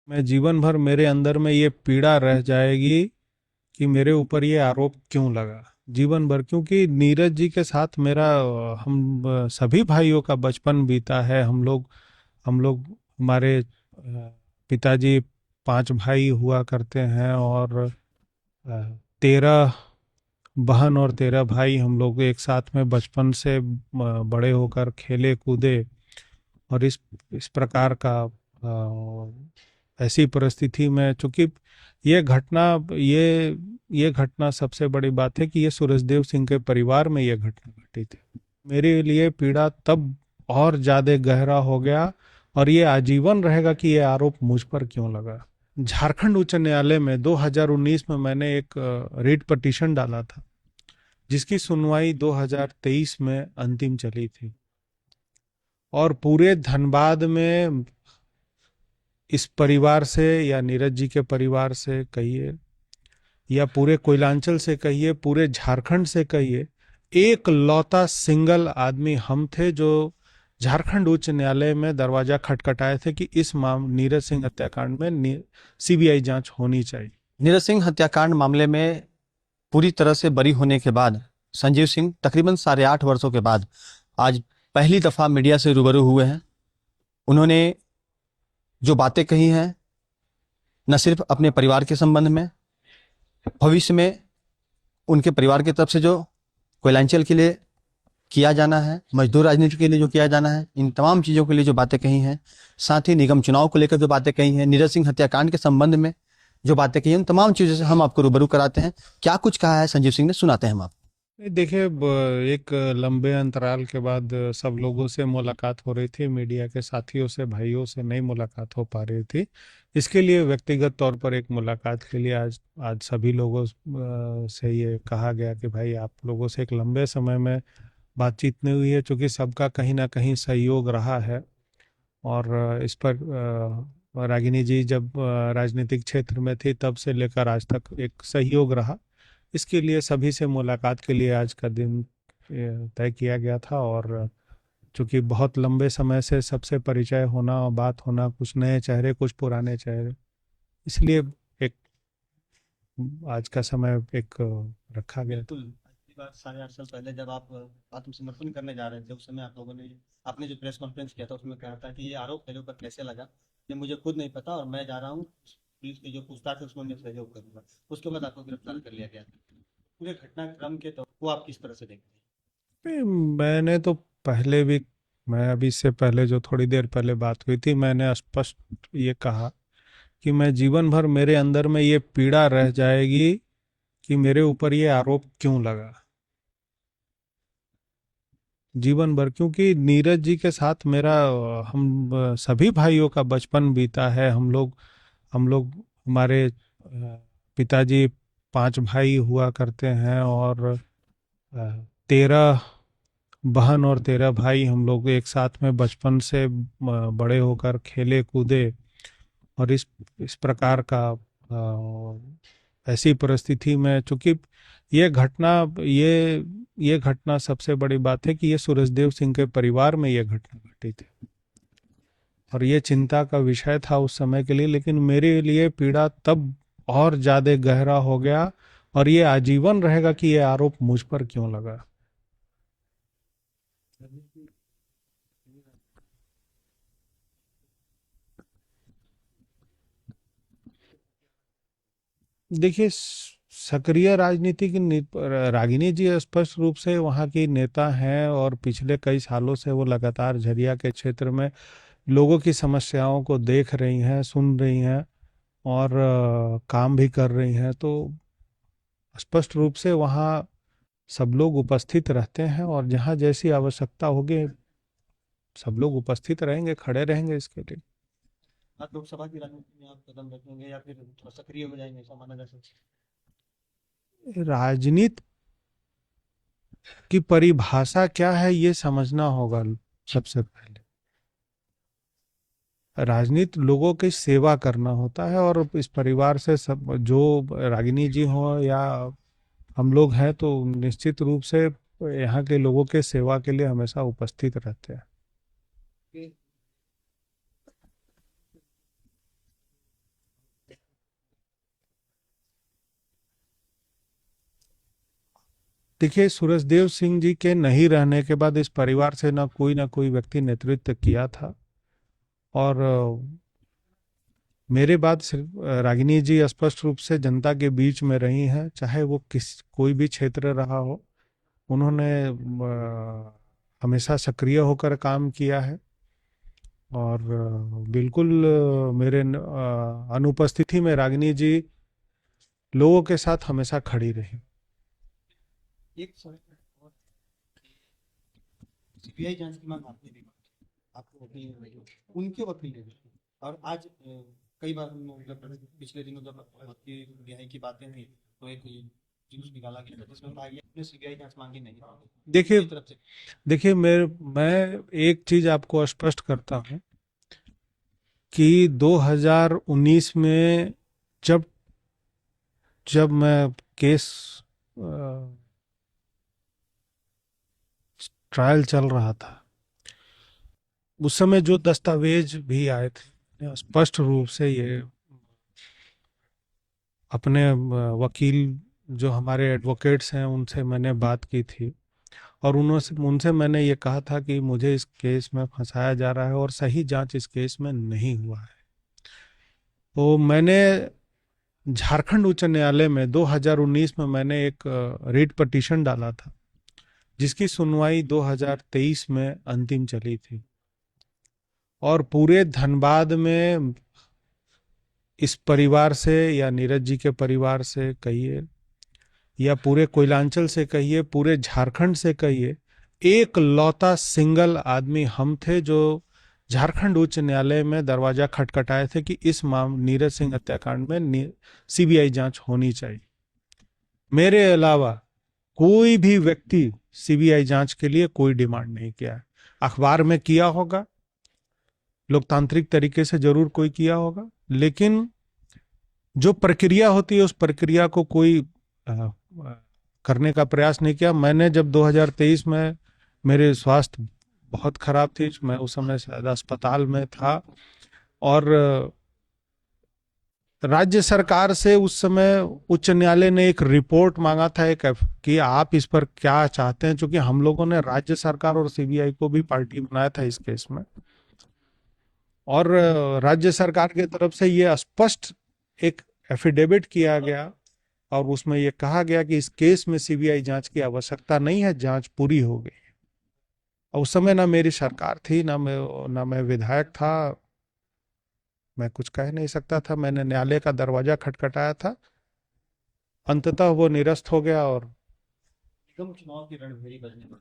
मैं जीवन भर मेरे अंदर में ये पीड़ा रह जाएगी कि मेरे ऊपर ये आरोप क्यों लगा। जीवन भर, क्योंकि नीरज जी के साथ मेरा सभी भाइयों का बचपन बीता है। हम लोग हमारे पिताजी 5 भाई हुआ करते हैं और 13 बहन और 13 भाई। हम लोग एक साथ में बचपन से बड़े होकर खेले कूदे। और इस प्रकार का ऐसी परिस्थिति में, चूंकि ये घटना ये ये घटना सबसे बड़ी बात है कि ये सूरजदेव सिंह के परिवार में ये घटना घटी थी। मेरे लिए पीड़ा तब और ज्यादा गहरा हो गया और ये आजीवन रहेगा कि ये आरोप मुझ पर क्यों लगा। झारखंड उच्च न्यायालय में 2019 में मैंने एक रिट पिटीशन डाला था, जिसकी सुनवाई 2023 में अंतिम चली थी। और पूरे धनबाद में इस परिवार से, या नीरज जी के परिवार से कहिए, या पूरे कोयलांचल से कहिए, पूरे झारखंड से कहिए, एक लौता सिंगल आदमी हम थे जो झारखंड उच्च न्यायालय में दरवाजा खटखटाए थे कि इस नीरज सिंह हत्याकांड में सीबीआई जांच होनी चाहिए। नीरज सिंह हत्याकांड मामले में पूरी तरह से बरी होने के बाद संजीव सिंह तकरीबन 8.5 वर्षों के बाद आज पहली दफा मीडिया से रूबरू हुए हैं। उन्होंने जो बातें कही हैं, न सिर्फ अपने परिवार के संबंध में, भविष्य में उनके परिवार की तरफ से जो कोयलांचल के लिए किया जाना है, मजदूर राजनीति के लिए जो किया जाना है, इन तमाम चीज़ों के लिए जो बातें कही हैं, साथ ही निगम चुनाव को लेकर जो बातें कही हैं, नीरज सिंह हत्याकांड के संबंध में जो बातें कही हैं, उन तमाम चीज़ों से हम आपको रूबरू कराते हैं। क्या कुछ कहा है संजीव सिंह ने, सुनाते हैं हम आप। देखिए, एक लंबे अंतराल के बाद सब लोगों से मुलाकात हो रही थी, मीडिया के साथियों से, भाइयों से नहीं मुलाकात हो पा रही थी। इसके लिए व्यक्तिगत तौर पर एक मुलाकात के लिए आज आज सभी लोगों से ये कहा गया कि भाई, आप लोगों से एक लंबे समय में बातचीत नहीं हुई है, क्योंकि सबका कहीं ना कहीं सहयोग रहा है। और इस पर रागिनी जी जब राजनीतिक क्षेत्र में थी तब से लेकर आज तक एक सहयोग रहा। इसके लिए सभी से मुलाकात के लिए आज का दिन तय किया गया था। और चूंकि बहुत लंबे समय से सबसे परिचय होना और बात होना, कुछ नए चेहरे कुछ पुराने चेहरे, इसलिए एक आज का समय एक रखा गया। बिल्कुल। पिछली बार 8.5 साल पहले जब आप आत्मसमर्पण करने जा रहे थे, उस समय आप लोगों ने, आपने जो प्रेस कॉन्फ्रेंस किया था, उसमें कहा था कि ये आरोप मेरे ऊपर कैसे लगा, ये मुझे खुद नहीं पता, और मैं जा रहा हूँ, पुलिस की जो पूछताछ है उसमें मैं सहयोग करूंगा। उसके बाद आपको गिरफ्तार कर लिया गया। पूरे घटनाक्रम के तो वो आप किस तरह से देखते मैंने तो पहले भी, मैं अभी इससे पहले जो थोड़ी देर पहले बात हुई थी, मैंने स्पष्ट ये कहा कि मैं जीवन भर मेरे अंदर में ये पीड़ा रह जाएगी कि मेरे ऊपर ये आरोप क्यों लगा। जीवन भर, क्योंकि नीरज जी के साथ मेरा सभी भाइयों का बचपन बीता है। हम लोग हमारे पिताजी 5 भाई हुआ करते हैं और 13 बहन और 13 भाई। हम लोग एक साथ में बचपन से बड़े होकर खेले कूदे। और इस प्रकार का ऐसी परिस्थिति में, चूंकि ये घटना ये ये घटना सबसे बड़ी बात है कि ये सूरजदेव सिंह के परिवार में ये घटना घटी थी। और ये चिंता का विषय था उस समय के लिए, लेकिन मेरे लिए पीड़ा तब और ज्यादा गहरा हो गया और ये आजीवन रहेगा कि ये आरोप मुझ पर क्यों लगा। हैं? देखिए, सक्रिय राजनीति की रागिनी जी स्पष्ट रूप से वहाँ की नेता हैं और पिछले कई सालों से वो लगातार झरिया के क्षेत्र में लोगों की समस्याओं को देख रही हैं, सुन रही हैं और काम भी कर रही हैं। तो स्पष्ट रूप से वहाँ सब लोग उपस्थित रहते हैं और जहाँ जैसी आवश्यकता होगी सब लोग उपस्थित रहेंगे, खड़े रहेंगे इसके लिए। आप लोकसभा की राजनीति में आप कदम रखेंगे या फिर थोड़ा सक्रिय हो जाएंगे, ऐसा माना जा सकता राजनीति की परिभाषा क्या है ये समझना होगा सबसे पहले। राजनीति लोगों की सेवा करना होता है और इस परिवार से सब, जो रागिनी जी हो या हम लोग हैं, तो निश्चित रूप से यहाँ के लोगों के सेवा के लिए हमेशा उपस्थित रहते हैं। है? देखिए, सूरजदेव सिंह जी के नहीं रहने के बाद इस परिवार से ना कोई व्यक्ति नेतृत्व किया था। और मेरे बाद सिर्फ रागिनी जी स्पष्ट रूप से जनता के बीच में रही हैं, चाहे वो कोई भी क्षेत्र रहा हो। उन्होंने हमेशा सक्रिय होकर काम किया है और बिल्कुल मेरे अनुपस्थिति में रागिनी जी लोगों के साथ हमेशा खड़ी रही। एक सीबीआई जांच की मांग आपने भी की, आपको वकील ने, उनके वकील ने भी। और आज कई बार मतलब पिछले दिनों जब आपकी रिहाई की बातें हुई तो एक जुलूस निकाला गया जिसमें कहा गया आपने सीबीआई जांच मांगी नहीं। देखिए मैं एक चीज आपको स्पष्ट करता हूं कि 2019 में जब मैं केस ट्रायल चल रहा था, उस समय जो दस्तावेज भी आए थे, स्पष्ट रूप से ये अपने वकील जो हमारे एडवोकेट्स हैं उनसे मैंने बात की थी और उनसे मैंने ये कहा था कि मुझे इस केस में फंसाया जा रहा है और सही जांच इस केस में नहीं हुआ है। तो मैंने झारखंड उच्च न्यायालय में 2019 में मैंने एक रिट पिटीशन डाला था जिसकी सुनवाई 2023 में अंतिम चली थी। और पूरे धनबाद में इस परिवार से या नीरज जी के परिवार से कहिए या पूरे कोयलांचल से कहिए, पूरे झारखंड से कहिए, एक लौता सिंगल आदमी हम थे जो झारखंड उच्च न्यायालय में दरवाजा खटखटाए थे कि इस नीरज सिंह हत्याकांड में सीबीआई जांच होनी चाहिए। मेरे अलावा कोई भी व्यक्ति सीबीआई जांच के लिए कोई डिमांड नहीं किया है। अखबार में किया होगा, लोकतांत्रिक तरीके से जरूर कोई किया होगा, लेकिन जो प्रक्रिया होती है उस प्रक्रिया को कोई करने का प्रयास नहीं किया। मैंने जब 2023 में मेरे स्वास्थ्य बहुत खराब थी, मैं उस समय शायद अस्पताल में था और राज्य सरकार से उस समय उच्च न्यायालय ने एक रिपोर्ट मांगा था कि आप इस पर क्या चाहते हैं, क्योंकि हम लोगों ने राज्य सरकार और सीबीआई को भी पार्टी बनाया था इस केस में। और राज्य सरकार की तरफ से ये स्पष्ट एक एफिडेविट किया गया और उसमें यह कहा गया कि इस केस में सीबीआई जांच की आवश्यकता नहीं है, जांच पूरी हो गई। और उस समय ना मेरी सरकार थी, ना मैं विधायक था, मैं कुछ कह नहीं सकता था। मैंने न्यायालय का दरवाजा खटखटाया था, अंततः वो निरस्त हो गया। और निगम चुनाव की रणभेरी बजने पर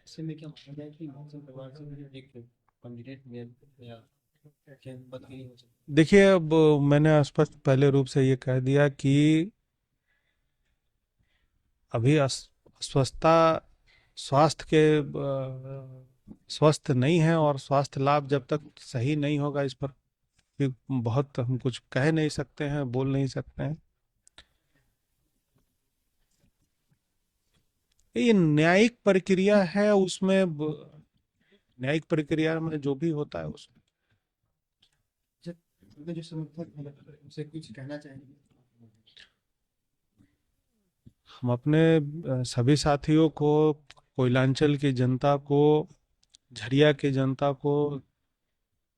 ऐसे में क्या माना जाए कि मोहन सिंह परिवार से एक कैंडिडेट या पद के लिए हो सकता? देखिए, अब मैंने स्पष्ट पहले रूप से ये कह दिया कि अभी अस्वस्थता स्वस्थ नहीं है और स्वास्थ्य लाभ जब तक सही नहीं होगा इस पर बहुत हम कुछ कह नहीं सकते हैं, बोल नहीं सकते हैं। ये न्यायिक प्रक्रिया है, उसमें न्यायिक प्रक्रिया में जो भी होता है उसमें जो समर्थक उनसे कुछ कहना चाहेंगे? हम अपने सभी साथियों को, कोयलांचल की जनता को, झरिया की जनता को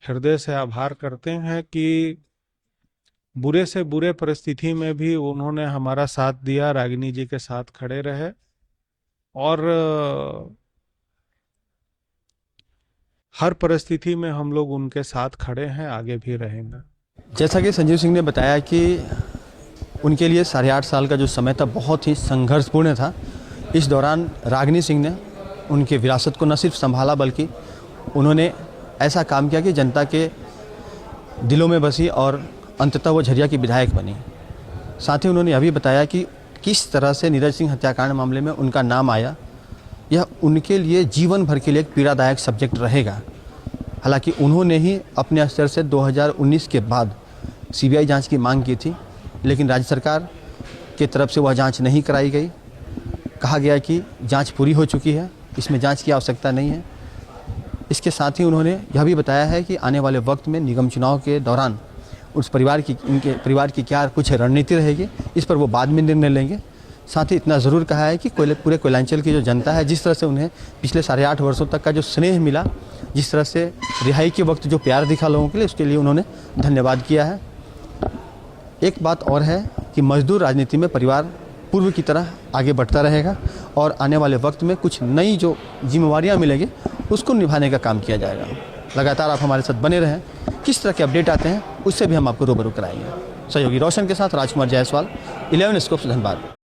हृदय से आभार करते हैं कि बुरे से बुरे परिस्थिति में भी उन्होंने हमारा साथ दिया, रागिनी जी के साथ खड़े रहे और हर परिस्थिति में हम लोग उनके साथ खड़े हैं, आगे भी रहेंगे। जैसा कि संजीव सिंह ने बताया कि उनके लिए 8.5 साल का जो समय था बहुत ही संघर्षपूर्ण था। इस दौरान रागिनी सिंह ने उनकी विरासत को न सिर्फ संभाला बल्कि उन्होंने ऐसा काम किया कि जनता के दिलों में बसी और अंततः वो झरिया की विधायक बनी। साथ ही उन्होंने यह भी बताया कि किस तरह से नीरज सिंह हत्याकांड मामले में उनका नाम आया, यह उनके लिए जीवन भर के लिए एक पीड़ादायक सब्जेक्ट रहेगा। हालांकि उन्होंने ही अपने स्तर से 2019 के बाद सीबीआई जांच की मांग की थी, लेकिन राज्य सरकार की तरफ से वह जांच नहीं कराई गई। कहा गया कि जांच पूरी हो चुकी है, इसमें जांच की आवश्यकता नहीं है। इसके साथ ही उन्होंने यह भी बताया है कि आने वाले वक्त में निगम चुनाव के दौरान उनके परिवार की क्या कुछ रणनीति रहेगी, इस पर वो बाद में निर्णय लेंगे। साथ ही इतना ज़रूर कहा है कि पूरे कोयलांचल की जो जनता है, जिस तरह से उन्हें पिछले 8.5 वर्षों तक का जो स्नेह मिला, जिस तरह से रिहाई के वक्त जो प्यार दिखा लोगों के लिए, उसके लिए उन्होंने धन्यवाद किया है। एक बात और है कि मजदूर राजनीति में परिवार पूर्व की तरह आगे बढ़ता रहेगा और आने वाले वक्त में कुछ नई जो जिम्मेवारियां मिलेंगी उसको निभाने का काम किया जाएगा। लगातार आप हमारे साथ बने रहें, किस तरह के अपडेट आते हैं उससे भी हम आपको रूबरू कराएंगे। सहयोगी रोशन के साथ राजकुमार जायसवाल, 11 स्कोप्स, धनबाद।